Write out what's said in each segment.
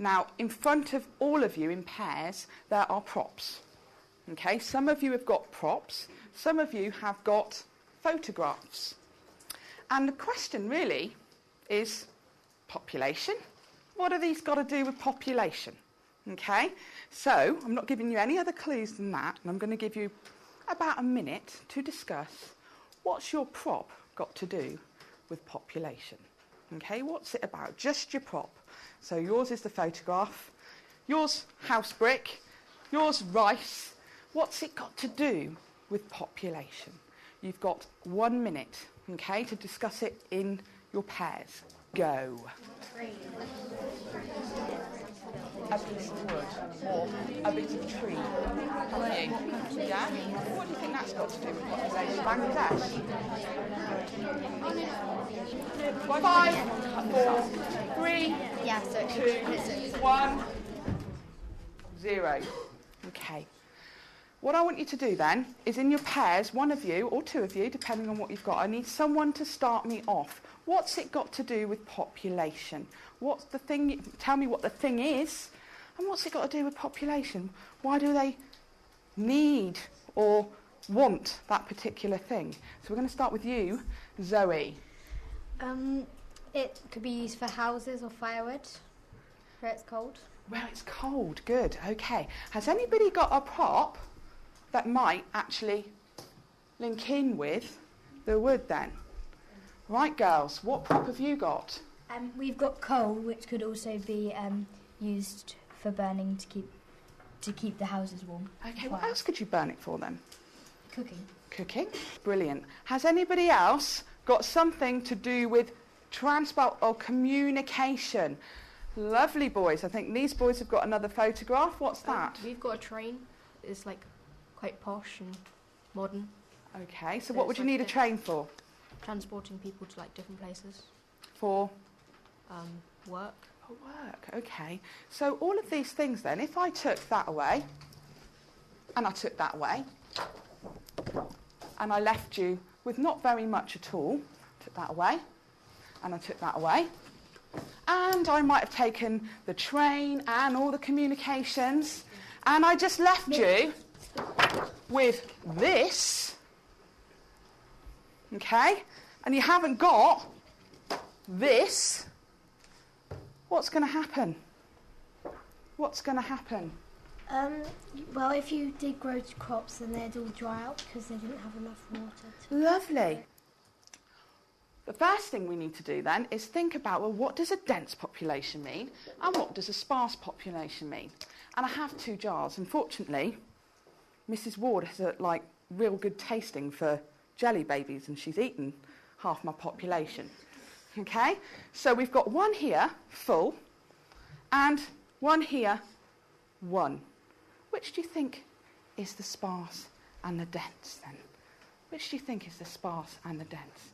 Now, in front of all of you in pairs, there are props. Okay, some of you have got props, some of you have got photographs. And the question really is population. What have these got to do with population? Okay, so I'm not giving you any other clues than that, and I'm going to give you about a minute to discuss what's your prop got to do with population. Okay, what's it about? Just your prop. So yours is the photograph, yours house brick, yours rice. What's it got to do with population? You've got 1 minute, okay, to discuss it in your pairs. Go. A piece of wood or a bit of tree. Have you? Yeah? What do you think that's got to do with population? Bangladesh? 5, 4, 3, 2, 1, 0. Okay. What I want you to do then is in your pairs, one of you or two of you, depending on what you've got, I need someone to start me off. What's it got to do with population? What's the thing? Tell me what the thing is, and what's it got to do with population? Why do they need or want that particular thing? So we're going to start with you, Zoe. It could be used for houses or firewood, where it's cold. Where it's cold, good, okay. Has anybody got a prop that might actually link in with the wood then? Right, girls, what prop have you got? We've got coal, which could also be used for burning to keep the houses warm. Okay, what else could you burn it for then? Cooking. Cooking, brilliant. Has anybody else got something to do with transport or communication? Lovely boys. I think these boys have got another photograph. What's that? We've got a train. It's like quite posh and modern. Okay, so what would you need a train for? Transporting people to like different places. For? Work. For work, okay. So all of these things then, if I took that away, and I took that away, and I left you with not very much at all, took that away, and I took that away, and I might have taken the train and all the communications, and I just left you with this, okay, and you haven't got this, what's going to happen? What's going to happen? Well, if you did grow crops, then they'd all dry out because they didn't have enough water. Lovely. The first thing we need to do then is think about, well, what does a dense population mean and what does a sparse population mean? And I have 2 jars. Unfortunately, Mrs. Ward has a real good tasting for jelly babies and she's eaten half my population. Okay? So we've got one here, full, and one here, 1. Which do you think is the sparse and the dense then? Which do you think is the sparse and the dense?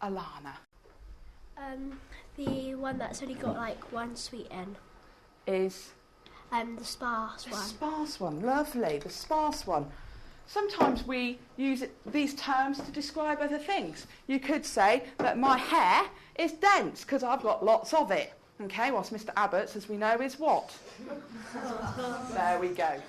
Alana. The one that's only got one sweet N. Is? The sparse one. The sparse one, lovely, the sparse one. Sometimes we use these terms to describe other things. You could say that my hair is dense because I've got lots of it. Okay, whilst Mr. Abbott's, as we know, is what? There we go.